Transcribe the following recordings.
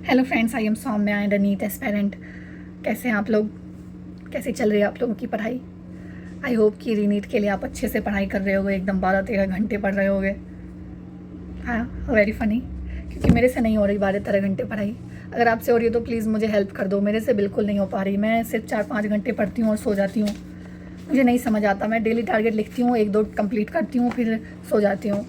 Hello friends, I am Saumya and a NEET aspirant. कैसे हैं आप लोग? कैसे चल रही है आप लोगों की पढ़ाई? आई होप कि रीनीट के लिए आप अच्छे से पढ़ाई कर रहे होगे, एकदम 12-13 घंटे पढ़ रहे होगे। हाँ, वेरी फ़नी। क्योंकि मेरे से नहीं हो रही 12-13 घंटे पढ़ाई। अगर आपसे हो रही है तो प्लीज़ मुझे हेल्प कर दो। मेरे से बिल्कुल नहीं हो पा रही। मैं सिर्फ 4-5 घंटे पढ़ती हूँ और सो जाती हूँ। मुझे नहीं समझ आता। मैं डेली टारगेट लिखती हूँ, 1-2 कंप्लीट करती हूँ, फिर सो जाती हूँ।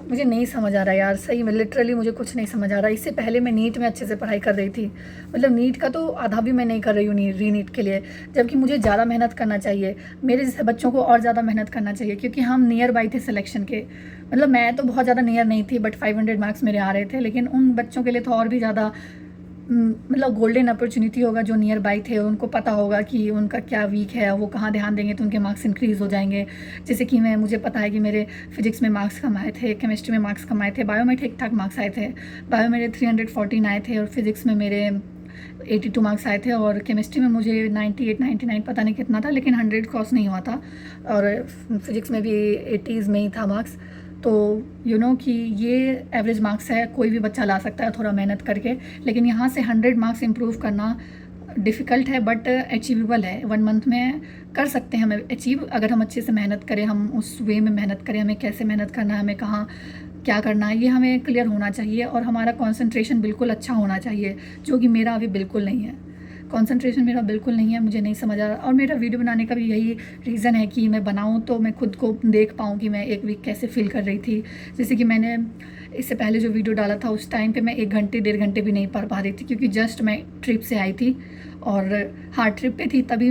मुझे नहीं समझ आ रहा यार, सही में लिटरली मुझे कुछ नहीं समझ आ रहा। इससे पहले मैं नीट में अच्छे से पढ़ाई कर रही थी। मतलब नीट का तो आधा भी मैं नहीं कर रही हूँ रीनीट के लिए, जबकि मुझे ज़्यादा मेहनत करना चाहिए। मेरे जैसे बच्चों को और ज़्यादा मेहनत करना चाहिए, क्योंकि हम नियर बाई थे सिलेक्शन के। मतलब मैं तो बहुत ज़्यादा नियर नहीं थी, बट 500 मार्क्स मेरे आ रहे थे। लेकिन उन बच्चों के लिए तो और भी ज़्यादा मतलब गोल्डन अपॉर्चुनिटी होगा जो नियर बाई थे। उनको पता होगा कि उनका क्या वीक है, वो कहाँ ध्यान देंगे तो उनके मार्क्स इंक्रीज़ हो जाएंगे। जैसे कि मुझे पता है कि मेरे फिजिक्स में मार्क्स कम आए थे, केमिस्ट्री में मार्क्स कम आए थे, बायो में ठीक ठाक मार्क्स आए थे। बायो मेरे 314 आए थे और फिज़िक्स में मेरे 82 मार्क्स आए थे, और केमिस्ट्री में मुझे 98-99 पता नहीं कितना था, लेकिन 100 क्रॉस नहीं हुआ था। और फिज़िक्स में भी 80s में ही था मार्क्स। तो कि ये एवरेज मार्क्स है, कोई भी बच्चा ला सकता है थोड़ा मेहनत करके। लेकिन यहाँ से 100 मार्क्स इम्प्रूव करना डिफ़िकल्ट है, बट अचीवेबल है। 1 मंथ में कर सकते हैं हम अचीव, अगर हम अच्छे से मेहनत करें, हम उस वे में मेहनत करें। हमें कैसे मेहनत करना है, हमें कहाँ क्या करना है, ये हमें क्लियर होना चाहिए। और हमारा कंसंट्रेशन बिल्कुल अच्छा होना चाहिए, जो कि मेरा अभी बिल्कुल नहीं है। कंसंट्रेशन मेरा बिल्कुल नहीं है, मुझे नहीं समझ आ रहा। और मेरा वीडियो बनाने का भी यही रीज़न है कि मैं बनाऊँ तो मैं खुद को देख पाऊँ कि मैं एक वीक कैसे फील कर रही थी। जैसे कि मैंने इससे पहले जो वीडियो डाला था, उस टाइम पे मैं 1 घंटे 1.5 घंटे भी नहीं पढ़ पा रही थी, क्योंकि जस्ट मैं ट्रिप से आई थी। और हाँ, ट्रिप पे थी तभी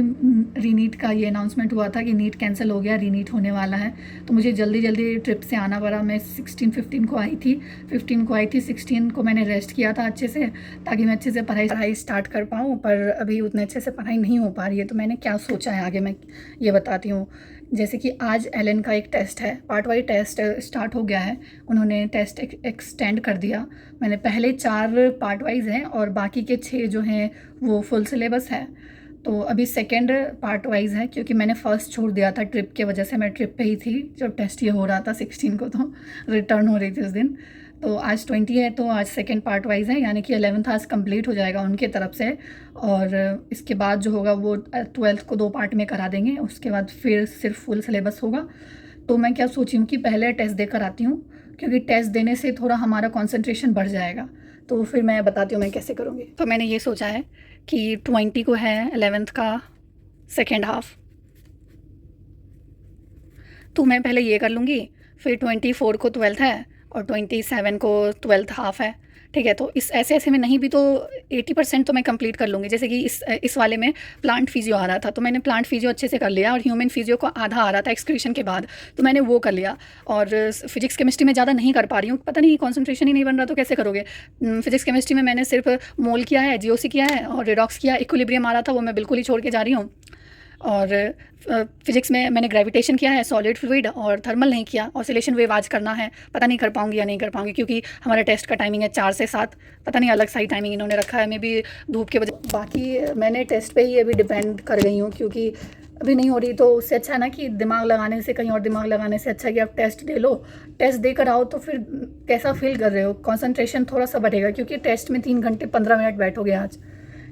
रीनीट का ये अनाउंसमेंट हुआ था कि नीट कैंसिल हो गया, रीनीट होने वाला है। तो मुझे जल्दी जल्दी ट्रिप से आना पड़ा। मैं 16-15 को आई थी, 15 को आई थी, 16 को मैंने रेस्ट किया था अच्छे से, ताकि मैं अच्छे से पढ़ाई स्टार्ट कर पाऊँ। पर अभी उतने अच्छे से पढ़ाई नहीं हो पा रही है। तो मैंने क्या सोचा है आगे, मैं ये बताती हूँ। जैसे कि आज एलन का एक टेस्ट है, पार्ट वाइज टेस्ट स्टार्ट हो गया है। उन्होंने टेस्ट एक्सटेंड कर दिया। मैंने पहले 4 पार्ट वाइज हैं और बाकी के 6 जो हैं वो फुल सिलेबस है। तो अभी सेकेंड पार्ट वाइज है, क्योंकि मैंने फर्स्ट छोड़ दिया था ट्रिप के वजह से। मैं ट्रिप पे ही थी जब टेस्ट ये हो रहा था 16 को, तो रिटर्न हो रही थी उस दिन। तो आज 20 है, तो आज सेकेंड पार्ट वाइज है, यानी कि 11th आज कंप्लीट हो जाएगा उनके तरफ से। और इसके बाद जो होगा वो 12th को 2 पार्ट में करा देंगे। उसके बाद फिर सिर्फ फुल सिलेबस होगा। तो मैं क्या सोची हूँ कि पहले टेस्ट देकर आती हूँ, क्योंकि टेस्ट देने से थोड़ा हमारा कंसंट्रेशन बढ़ जाएगा। तो फिर मैं बताती हूँ मैं कैसे करूँगी। तो मैंने ये सोचा है कि 20 को है 11th का सेकेंड हाफ, तो मैं पहले ये कर लूँगी। फिर 24 को 12th है और 27 को 12th हाफ है। ठीक है, तो इस ऐसे ऐसे में नहीं भी तो 80% तो मैं कंप्लीट कर लूँगी। जैसे कि इस वाले में प्लांट फिजियो आ रहा था, तो मैंने प्लांट फिजियो अच्छे से कर लिया, और ह्यूमन फिजियो को आधा आ रहा था एक्सक्रीशन के बाद, तो मैंने वो कर लिया। और फिजिक्स केमिस्ट्री में ज़्यादा नहीं कर पा रही हूँ, पता नहीं कंसंट्रेशन ही नहीं बन रहा, तो कैसे करोगे। फिजिक्स केमिस्ट्री में मैंने सिर्फ मोल किया है, जीओसी किया है और रिडॉक्स किया। इक्विलिब्रियम आ रहा था, वो मैं बिल्कुल ही छोड़ के जा रही हूँ। और फिजिक्स में मैंने ग्रेविटेशन किया है, सॉलिड फ्लूइड, और थर्मल नहीं किया। ऑसिलेशन वेव आज करना है, पता नहीं कर पाऊंगी या नहीं कर पाऊंगी, क्योंकि हमारा टेस्ट का टाइमिंग है 4 से 7। पता नहीं अलग सा ही टाइमिंग इन्होंने रखा है, मे भी धूप के वजह। बाकी मैंने टेस्ट पे ही अभी डिपेंड कर गई हूँ, क्योंकि अभी नहीं हो रही। तो उससे अच्छा है ना कि दिमाग लगाने से, कहीं और दिमाग लगाने से अच्छा कि आप टेस्ट दे लो। टेस्ट देकर आओ तो फिर कैसा फील कर रहे हो, कॉन्सेंट्रेशन थोड़ा सा बढ़ेगा, क्योंकि टेस्ट में 3 घंटे 15 मिनट बैठोगे आज।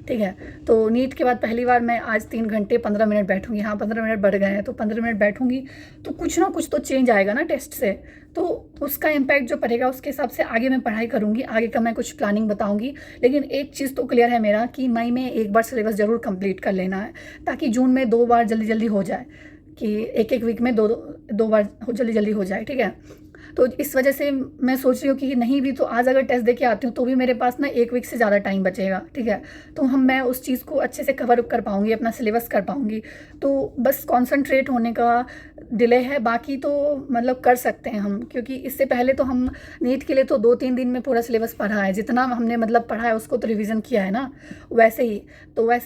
ठीक है, तो नीट के बाद पहली बार मैं आज 3 घंटे 15 मिनट बैठूंगी। हाँ, 15 मिनट बढ़ गए हैं, तो 15 मिनट बैठूंगी तो कुछ ना कुछ तो चेंज आएगा ना टेस्ट से। तो उसका इम्पैक्ट जो पड़ेगा, उसके हिसाब से आगे मैं पढ़ाई करूँगी, आगे का मैं कुछ प्लानिंग बताऊँगी। लेकिन एक चीज़ तो क्लियर है मेरा कि मई में एक बार सिलेबस ज़रूर कंप्लीट कर लेना है, ताकि जून में 2 बार जल्दी जल्दी हो जाए, कि एक वीक में दो बार जल्दी जल्दी हो जाए। ठीक है, तो इस वजह से मैं सोच रही हूँ कि नहीं भी तो आज अगर टेस्ट देके आती हूँ तो भी मेरे पास ना 1 वीक से ज़्यादा टाइम बचेगा। ठीक है, तो मैं उस चीज़ को अच्छे से कवर कर पाऊँगी, अपना सिलेबस कर पाऊँगी। तो बस कॉन्सनट्रेट होने का डिले है, बाकी तो मतलब कर सकते हैं हम, क्योंकि इससे पहले तो हम नीट के लिए तो 2-3 दिन में पूरा सिलेबस पढ़ा है। जितना हमने मतलब पढ़ा है उसको तो रिवीजन किया है ना, वैसे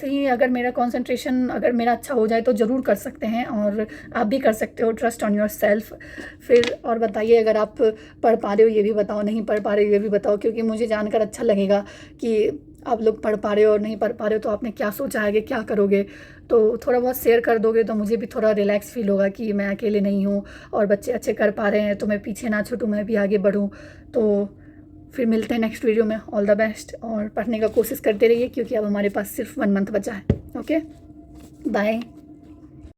ही अगर मेरा कंसंट्रेशन अगर मेरा अच्छा हो जाए तो ज़रूर कर सकते हैं, और आप भी कर सकते हो। Trust on your self. फिर और बताइए, अगर आप पढ़ पा रहे हो ये भी बताओ, नहीं पढ़ पा रहे हो ये भी बताओ, क्योंकि मुझे जानकर अच्छा लगेगा कि आप लोग पढ़ पा रहे हो और नहीं पढ़ पा रहे हो, तो आपने क्या सोचा है कि क्या करोगे। तो थोड़ा बहुत शेयर कर दोगे तो मुझे भी थोड़ा रिलैक्स फील होगा कि मैं अकेले नहीं हूँ, और बच्चे अच्छे कर पा रहे हैं, तो मैं पीछे ना छूटूँ, मैं भी आगे बढ़ूँ। तो फिर मिलते हैं नेक्स्ट वीडियो में। ऑल द बेस्ट, और पढ़ने का कोशिश करते रहिए क्योंकि अब हमारे पास सिर्फ 1 मंथ बचा है। Okay, bye.